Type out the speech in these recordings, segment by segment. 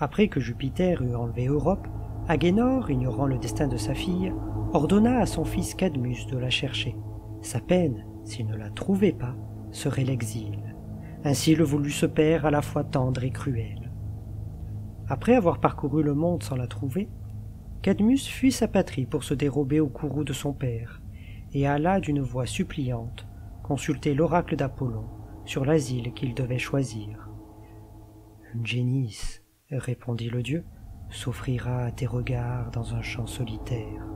Après que Jupiter eut enlevé Europe, Agénor, ignorant le destin de sa fille, ordonna à son fils Cadmus de la chercher. Sa peine, s'il ne la trouvait pas, serait l'exil. Ainsi le voulut ce père à la fois tendre et cruel. Après avoir parcouru le monde sans la trouver, Cadmus fuit sa patrie pour se dérober au courroux de son père, et alla d'une voix suppliante consulter l'oracle d'Apollon sur l'asile qu'il devait choisir. « Une génisse, répondit le dieu, s'offrira à tes regards dans un champ solitaire.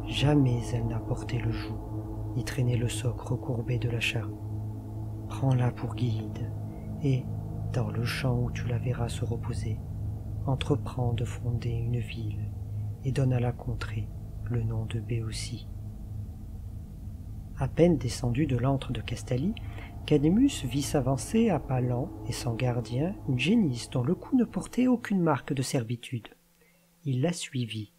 Jamais elle n'a porté le joug, ni traîné le soc recourbé de la charrue. Prends-la pour guide, et, dans le champ où tu la verras se reposer, entreprends de fonder une ville, et donne à la contrée le nom de Béotie. » À peine descendu de l'antre de Castalie, Cadmus vit s'avancer à pas lents et sans gardien une génisse dont le cou ne portait aucune marque de servitude. Il la suivit.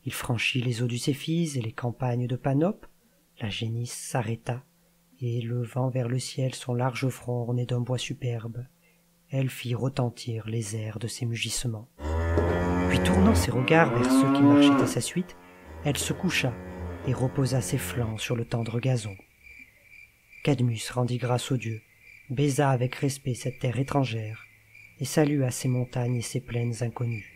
Il franchit les eaux du Céphise et les campagnes de Panope. La génisse s'arrêta, et levant vers le ciel son large front orné d'un bois superbe, elle fit retentir les airs de ses mugissements. Puis tournant ses regards vers ceux qui marchaient à sa suite, elle se coucha et reposa ses flancs sur le tendre gazon. Cadmus rendit grâce aux dieux, baisa avec respect cette terre étrangère, et salua ses montagnes et ses plaines inconnues.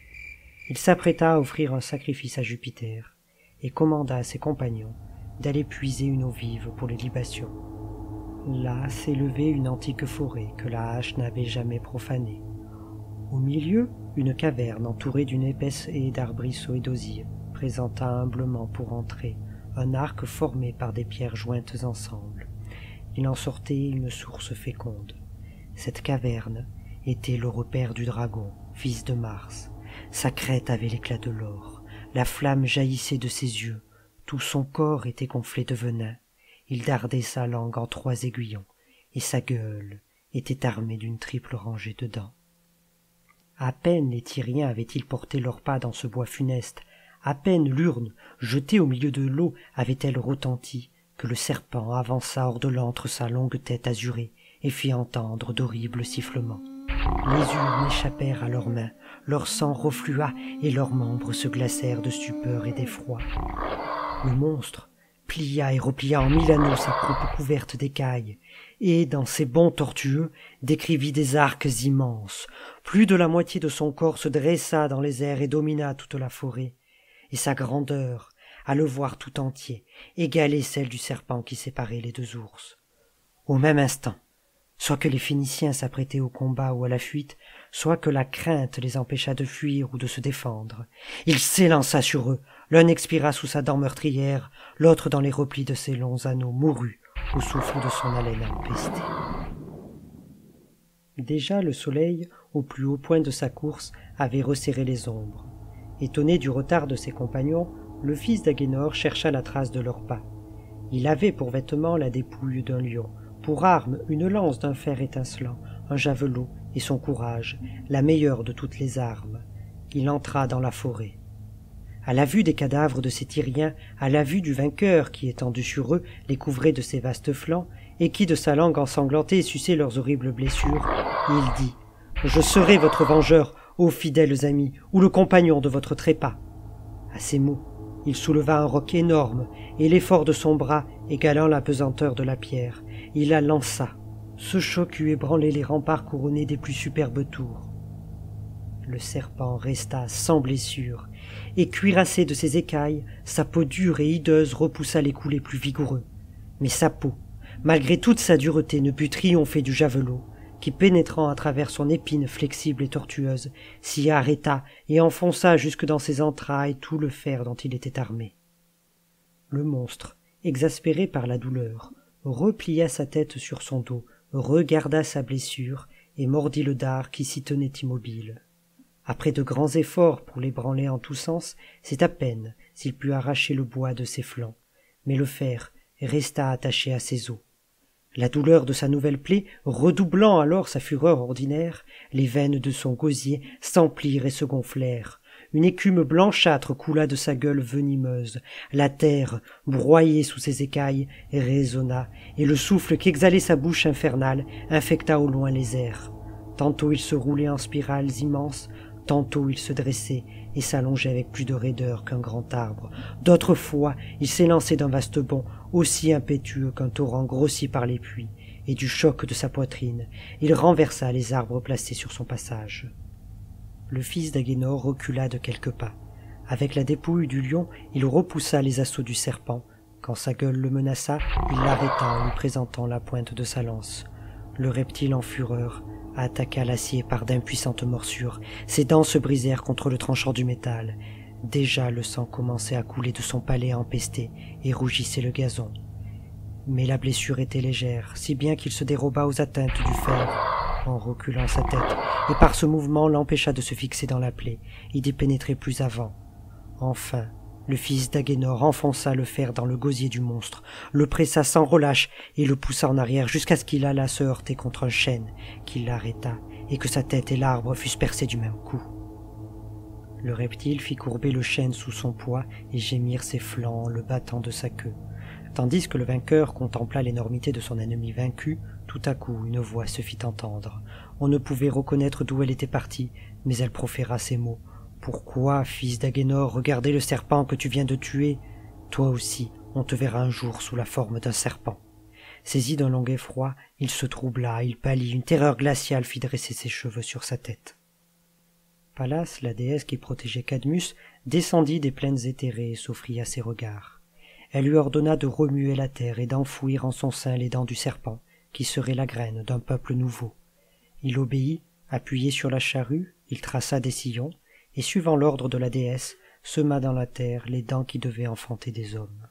Il s'apprêta à offrir un sacrifice à Jupiter, et commanda à ses compagnons d'aller puiser une eau vive pour les libations. Là s'élevait une antique forêt que la hache n'avait jamais profanée. Au milieu, une caverne entourée d'une épaisse haie d'arbrisseaux et d'osiers présenta humblement pour entrer un arc formé par des pierres jointes ensemble. Il en sortait une source féconde. Cette caverne était le repaire du dragon, fils de Mars. Sa crête avait l'éclat de l'or, la flamme jaillissait de ses yeux, tout son corps était gonflé de venin, il dardait sa langue en 3 aiguillons, et sa gueule était armée d'une triple rangée de dents. À peine les Tyriens avaient-ils porté leurs pas dans ce bois funeste, à peine l'urne, jetée au milieu de l'eau, avait-elle retenti, que le serpent avança hors de l'antre sa longue tête azurée et fit entendre d'horribles sifflements. Les urnes échappèrent à leurs mains, leur sang reflua et leurs membres se glacèrent de stupeur et d'effroi. Le monstre plia et replia en 1000 anneaux sa croupe couverte d'écailles, et, dans ses bonds tortueux, décrivit des arcs immenses. Plus de la moitié de son corps se dressa dans les airs et domina toute la forêt, et sa grandeur, à le voir tout entier, égalait celle du serpent qui séparait les 2 ours. Au même instant, soit que les Phéniciens s'apprêtaient au combat ou à la fuite, soit que la crainte les empêcha de fuir ou de se défendre, il s'élança sur eux, l'un expira sous sa dent meurtrière, l'autre dans les replis de ses longs anneaux mourut au souffle de son haleine empestée. Déjà le soleil, au plus haut point de sa course, avait resserré les ombres. Étonné du retard de ses compagnons, le fils d'Agénor chercha la trace de leurs pas. Il avait pour vêtement la dépouille d'un lion, pour arme une lance d'un fer étincelant, un javelot et son courage, la meilleure de toutes les armes. Il entra dans la forêt. À la vue des cadavres de ces Tyriens, à la vue du vainqueur qui, étendu sur eux, les couvrait de ses vastes flancs, et qui de sa langue ensanglantée suçait leurs horribles blessures, il dit « Je serai votre vengeur, ô fidèles amis, ou le compagnon de votre trépas. » À ces mots, il souleva un roc énorme, et l'effort de son bras, égalant la pesanteur de la pierre, il la lança. Ce choc eut ébranlé les remparts couronnés des plus superbes tours. Le serpent resta sans blessure, et cuirassé de ses écailles, sa peau dure et hideuse repoussa les coups les plus vigoureux. Mais sa peau, malgré toute sa dureté, ne put triompher du javelot, qui, pénétrant à travers son épine flexible et tortueuse, s'y arrêta et enfonça jusque dans ses entrailles tout le fer dont il était armé. Le monstre, exaspéré par la douleur, replia sa tête sur son dos, regarda sa blessure et mordit le dard qui s'y tenait immobile. Après de grands efforts pour l'ébranler en tous sens, c'est à peine s'il put arracher le bois de ses flancs, mais le fer resta attaché à ses os. La douleur de sa nouvelle plaie, redoublant alors sa fureur ordinaire, les veines de son gosier s'emplirent et se gonflèrent. Une écume blanchâtre coula de sa gueule venimeuse. La terre, broyée sous ses écailles, résonna, et le souffle qu'exhalait sa bouche infernale infecta au loin les airs. Tantôt il se roulait en spirales immenses, Tantôt il se dressait et s'allongeait avec plus de raideur qu'un grand arbre. D'autres fois, il s'élançait d'un vaste bond, aussi impétueux qu'un torrent grossi par les pluies, et du choc de sa poitrine, il renversa les arbres placés sur son passage. Le fils d'Agénor recula de quelques pas. Avec la dépouille du lion, il repoussa les assauts du serpent. Quand sa gueule le menaça, il l'arrêta en lui présentant la pointe de sa lance. Le reptile en fureur attaqua l'acier par d'impuissantes morsures. Ses dents se brisèrent contre le tranchant du métal. Déjà le sang commençait à couler de son palais empesté et rougissait le gazon. Mais la blessure était légère, si bien qu'il se déroba aux atteintes du fer en reculant sa tête, et par ce mouvement l'empêcha de se fixer dans la plaie et d'y pénétrer plus avant. Enfin, le fils d'Agénor enfonça le fer dans le gosier du monstre, le pressa sans relâche et le poussa en arrière jusqu'à ce qu'il allât se heurter contre un chêne, qui l'arrêta et que sa tête et l'arbre fussent percés du même coup. Le reptile fit courber le chêne sous son poids et gémir ses flancs en le battant de sa queue. Tandis que le vainqueur contempla l'énormité de son ennemi vaincu, tout à coup une voix se fit entendre. On ne pouvait reconnaître d'où elle était partie, mais elle proféra ces mots. « Pourquoi, fils d'Agénor, regarder le serpent que tu viens de tuer? Toi aussi, on te verra un jour sous la forme d'un serpent. » Saisi d'un long effroi, il se troubla, il pâlit, une terreur glaciale fit dresser ses cheveux sur sa tête. Pallas, la déesse qui protégeait Cadmus, descendit des plaines éthérées et s'offrit à ses regards. Elle lui ordonna de remuer la terre et d'enfouir en son sein les dents du serpent, qui serait la graine d'un peuple nouveau. Il obéit, appuyé sur la charrue, il traça des sillons, et suivant l'ordre de la déesse, sema dans la terre les dents qui devaient enfanter des hommes.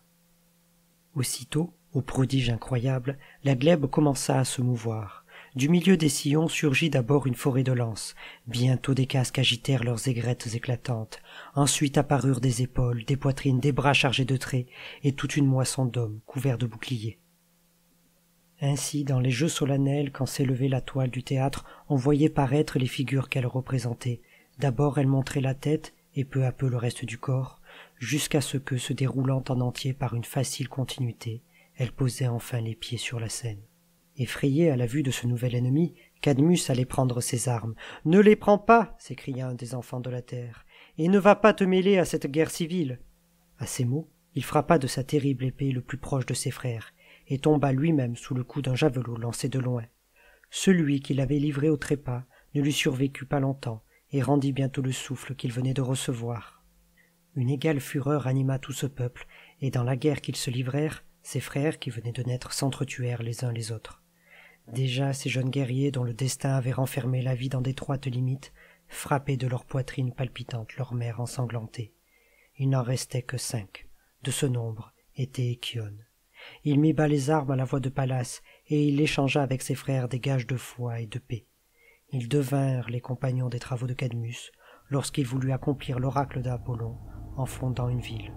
Aussitôt, au prodige incroyable, la glèbe commença à se mouvoir. Du milieu des sillons surgit d'abord une forêt de lances. Bientôt des casques agitèrent leurs aigrettes éclatantes. Ensuite apparurent des épaules, des poitrines, des bras chargés de traits, et toute une moisson d'hommes couverts de boucliers. Ainsi, dans les jeux solennels, quand s'élevait la toile du théâtre, on voyait paraître les figures qu'elle représentait. D'abord elle montrait la tête, et peu à peu le reste du corps, jusqu'à ce que, se déroulant en entier par une facile continuité, elle posait enfin les pieds sur la scène. Effrayé à la vue de ce nouvel ennemi, Cadmus allait prendre ses armes. « Ne les prends pas !» s'écria un des enfants de la terre, « et ne va pas te mêler à cette guerre civile !» À ces mots, il frappa de sa terrible épée le plus proche de ses frères, et tomba lui-même sous le coup d'un javelot lancé de loin. Celui qui l'avait livré au trépas ne lui survécut pas longtemps, et rendit bientôt le souffle qu'il venait de recevoir. Une égale fureur anima tout ce peuple, et dans la guerre qu'ils se livrèrent, ses frères qui venaient de naître s'entretuèrent les uns les autres. Déjà ces jeunes guerriers dont le destin avait renfermé la vie dans d'étroites limites, frappaient de leur poitrine palpitante leur mère ensanglantée. Il n'en restait que 5. De ce nombre était Échione. Il mit bas les armes à la voix de Pallas, et il échangea avec ses frères des gages de foi et de paix. Ils devinrent les compagnons des travaux de Cadmus, lorsqu'il voulut accomplir l'oracle d'Apollon en fondant une ville.